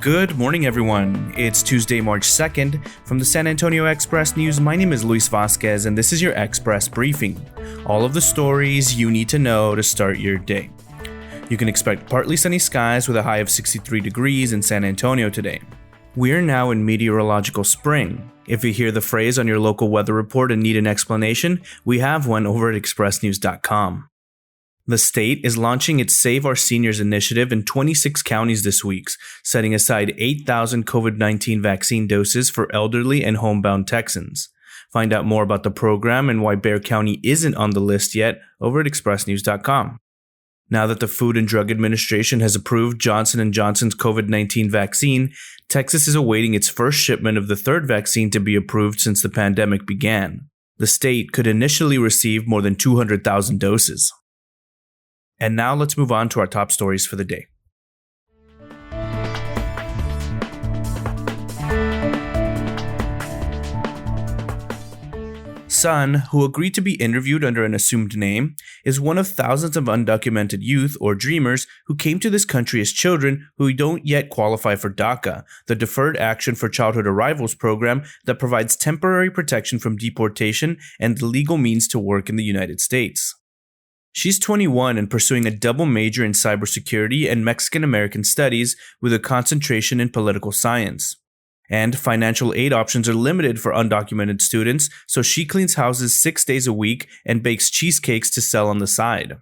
Good morning, everyone. It's Tuesday, March 2nd. From the San Antonio Express News, my name is Luis Vasquez, and this is your Express Briefing. All of the stories you need to know to start your day. You can expect partly sunny skies with a high of 63 degrees in San Antonio today. We're now in meteorological spring. If you hear the phrase on your local weather report and need an explanation, we have one over at expressnews.com. The state is launching its Save Our Seniors initiative in 26 counties this week, setting aside 8,000 COVID-19 vaccine doses for elderly and homebound Texans. Find out more about the program and why Bexar County isn't on the list yet over at expressnews.com. Now that the Food and Drug Administration has approved Johnson & Johnson's COVID-19 vaccine, Texas is awaiting its first shipment of the third vaccine to be approved since the pandemic began. The state could initially receive more than 200,000 doses. And now let's move on to our top stories for the day. Sun, who agreed to be interviewed under an assumed name, is one of thousands of undocumented youth, or dreamers, who came to this country as children who don't yet qualify for DACA, the Deferred Action for Childhood Arrivals program that provides temporary protection from deportation and the legal means to work in the United States. She's 21 and pursuing a double major in cybersecurity and Mexican American studies with a concentration in political science. And financial aid options are limited for undocumented students, so she cleans houses 6 days a week and bakes cheesecakes to sell on the side.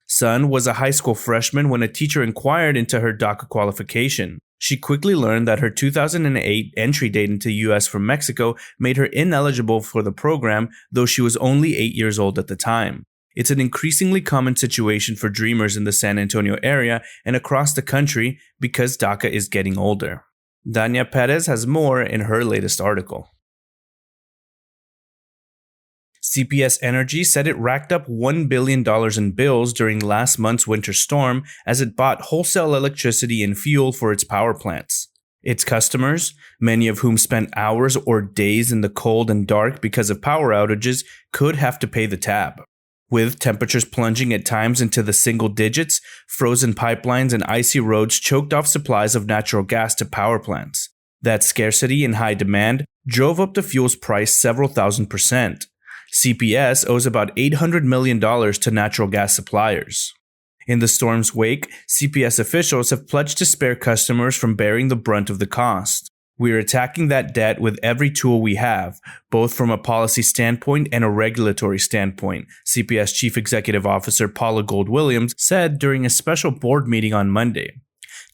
Sun was a high school freshman when a teacher inquired into her DACA qualification. She quickly learned that her 2008 entry date into the U.S. from Mexico made her ineligible for the program, though she was only 8 years old at the time. It's an increasingly common situation for dreamers in the San Antonio area and across the country because DACA is getting older. Dania Perez has more in her latest article. CPS Energy said it racked up $1 billion in bills during last month's winter storm as it bought wholesale electricity and fuel for its power plants. Its customers, many of whom spent hours or days in the cold and dark because of power outages, could have to pay the tab. With temperatures plunging at times into the single digits, frozen pipelines and icy roads choked off supplies of natural gas to power plants. That scarcity and high demand drove up the fuel's price several thousand%. CPS owes about $800 million to natural gas suppliers. In the storm's wake, CPS officials have pledged to spare customers from bearing the brunt of the cost. We're attacking that debt with every tool we have, both from a policy standpoint and a regulatory standpoint, CPS Chief Executive Officer Paula Gold-Williams said during a special board meeting on Monday.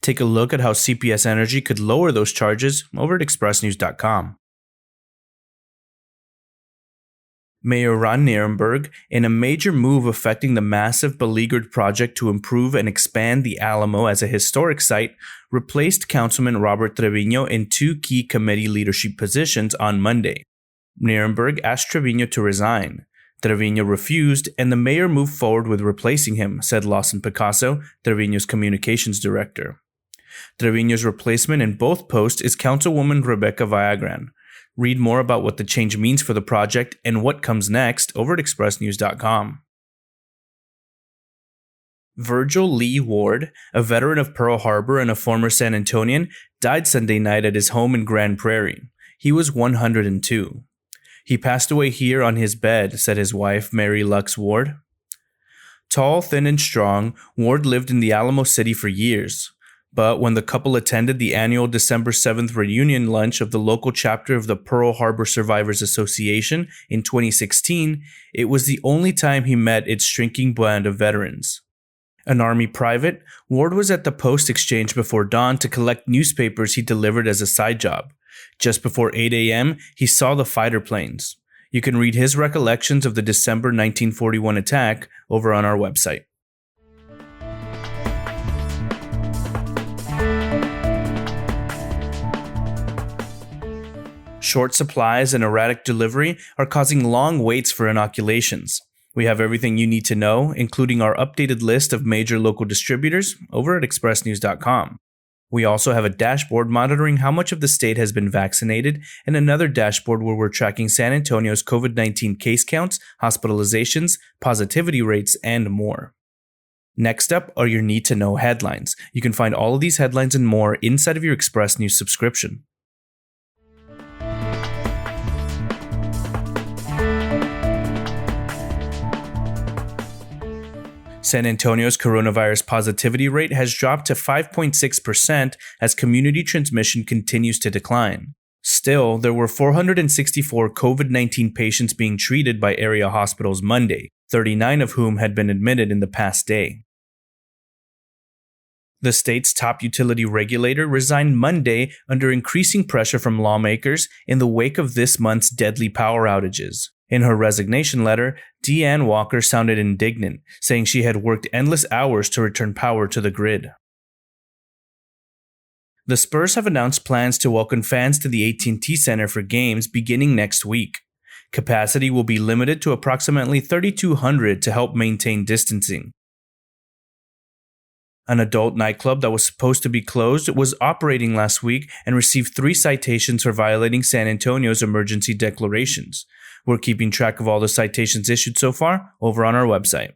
Take a look at how CPS Energy could lower those charges over at expressnews.com. Mayor Ron Nirenberg, in a major move affecting the massive beleaguered project to improve and expand the Alamo as a historic site, replaced Councilman Robert Trevino in two key committee leadership positions on Monday. Nirenberg asked Trevino to resign. Trevino refused, and the mayor moved forward with replacing him, said Lawson Picasso, Trevino's communications director. Trevino's replacement in both posts is Councilwoman Rebecca Viagran. Read more about what the change means for the project and what comes next over at expressnews.com. Virgil Lee Ward, a veteran of Pearl Harbor and a former San Antonian, died Sunday night at his home in Grand Prairie. He was 102. He passed away here on his bed, said his wife, Mary Lux Ward. Tall, thin, and strong, Ward lived in the Alamo City for years. But when the couple attended the annual December 7th reunion lunch of the local chapter of the Pearl Harbor Survivors Association in 2016, it was the only time he met its shrinking band of veterans. An Army private, Ward was at the post exchange before dawn to collect newspapers he delivered as a side job. Just before 8 a.m., he saw the fighter planes. You can read his recollections of the December 1941 attack over on our website. Short supplies and erratic delivery are causing long waits for inoculations. We have everything you need to know, including our updated list of major local distributors, over at expressnews.com. We also have a dashboard monitoring how much of the state has been vaccinated and another dashboard where we're tracking San Antonio's COVID-19 case counts, hospitalizations, positivity rates, and more. Next up are your need-to-know headlines. You can find all of these headlines and more inside of your Express News subscription. San Antonio's coronavirus positivity rate has dropped to 5.6% as community transmission continues to decline. Still, there were 464 COVID-19 patients being treated by area hospitals Monday, 39 of whom had been admitted in the past day. The state's top utility regulator resigned Monday under increasing pressure from lawmakers in the wake of this month's deadly power outages. In her resignation letter, Deanne Walker sounded indignant, saying she had worked endless hours to return power to the grid. The Spurs have announced plans to welcome fans to the AT&T Center for games beginning next week. Capacity will be limited to approximately 3,200 to help maintain distancing. An adult nightclub that was supposed to be closed was operating last week and received 3 citations for violating San Antonio's emergency declarations. We're keeping track of all the citations issued so far over on our website.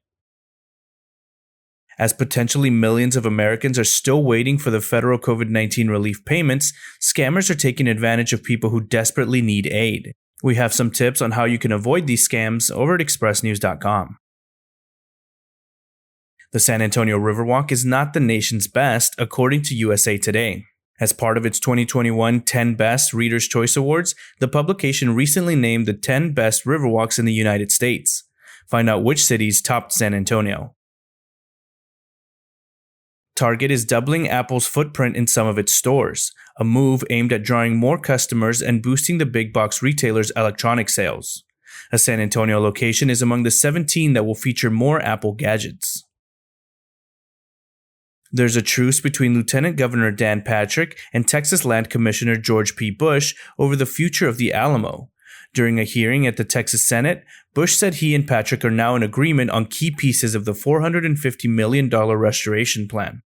As potentially millions of Americans are still waiting for the federal COVID-19 relief payments, scammers are taking advantage of people who desperately need aid. We have some tips on how you can avoid these scams over at expressnews.com. The San Antonio Riverwalk is not the nation's best, according to USA Today. As part of its 2021 10 Best Reader's Choice Awards, the publication recently named the 10 best riverwalks in the United States. Find out which cities topped San Antonio. Target is doubling Apple's footprint in some of its stores, a move aimed at drawing more customers and boosting the big box retailer's electronic sales. A San Antonio location is among the 17 that will feature more Apple gadgets. There's a truce between Lieutenant Governor Dan Patrick and Texas Land Commissioner George P. Bush over the future of the Alamo. During a hearing at the Texas Senate, Bush said he and Patrick are now in agreement on key pieces of the $450 million restoration plan.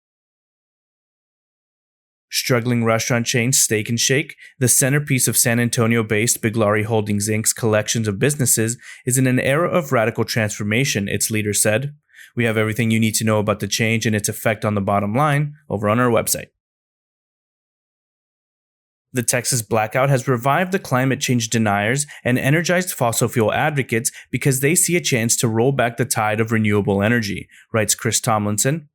Struggling restaurant chain Steak and Shake, the centerpiece of San Antonio-based Biglari Holdings Inc.'s collections of businesses, is in an era of radical transformation, its leader said. We have everything you need to know about the change and its effect on the bottom line over on our website. The Texas blackout has revived the climate change deniers and energized fossil fuel advocates because they see a chance to roll back the tide of renewable energy, writes Chris Tomlinson.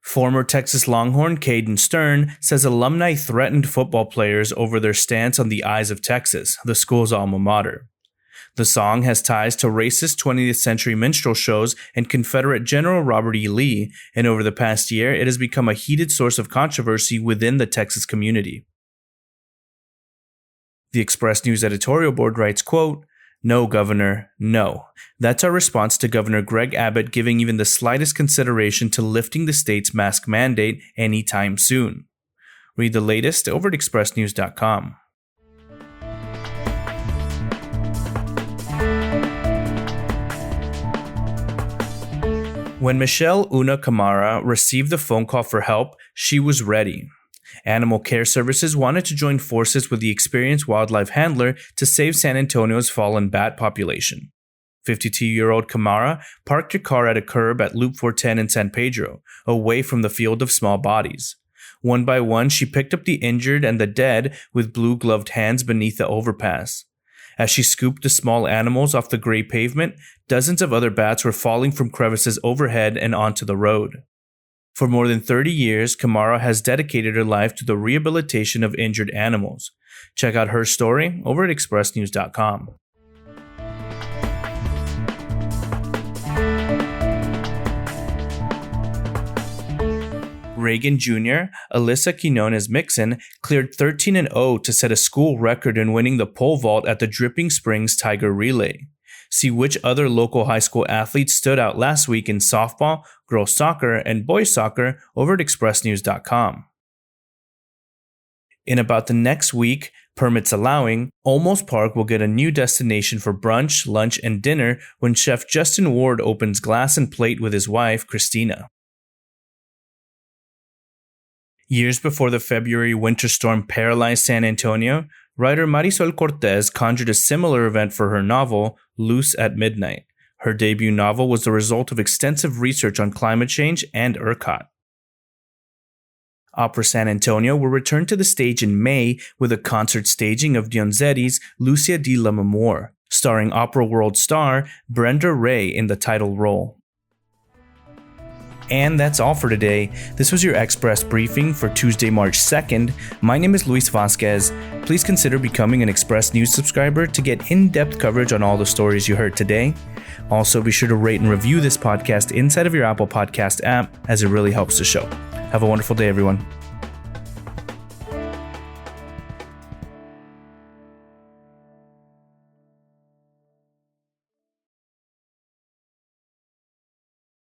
Former Texas Longhorn Caden Stern says alumni threatened football players over their stance on the Eyes of Texas, the school's alma mater. The song has ties to racist 20th century minstrel shows and Confederate General Robert E. Lee, and over the past year, it has become a heated source of controversy within the Texas community. The Express News editorial board writes, quote, "No, Governor, no. That's our response to Governor Greg Abbott giving even the slightest consideration to lifting the state's mask mandate anytime soon." Read the latest over at expressnews.com. When Michelle Una Camara received the phone call for help, she was ready. Animal Care Services wanted to join forces with the experienced wildlife handler to save San Antonio's fallen bat population. 52-year-old Camara parked her car at a curb at Loop 410 in San Pedro, away from the field of small bodies. One by one, she picked up the injured and the dead with blue-gloved hands beneath the overpass. As she scooped the small animals off the gray pavement, dozens of other bats were falling from crevices overhead and onto the road. For more than 30 years, Camara has dedicated her life to the rehabilitation of injured animals. Check out her story over at expressnews.com. Reagan Jr., Alyssa Quinones-Mixon, cleared 13-0 to set a school record in winning the pole vault at the Dripping Springs Tiger Relay. See which other local high school athletes stood out last week in softball, girls soccer, and boys soccer over at expressnews.com. In about the next week, permits allowing, Olmos Park will get a new destination for brunch, lunch, and dinner when Chef Justin Ward opens Glass and Plate with his wife, Christina. Years before the February winter storm paralyzed San Antonio, writer Marisol Cortez conjured a similar event for her novel, Loose at Midnight. Her debut novel was the result of extensive research on climate change and ERCOT. Opera San Antonio will return to the stage in May with a concert staging of Donizetti's Lucia di Lammermoor, starring Opera World star Brenda Ray in the title role. And that's all for today. This was your Express briefing for Tuesday, March 2nd. My name is Luis Vasquez. Please consider becoming an Express News subscriber to get in-depth coverage on all the stories you heard today. Also, be sure to rate and review this podcast inside of your Apple Podcast app, as it really helps the show. Have a wonderful day, everyone.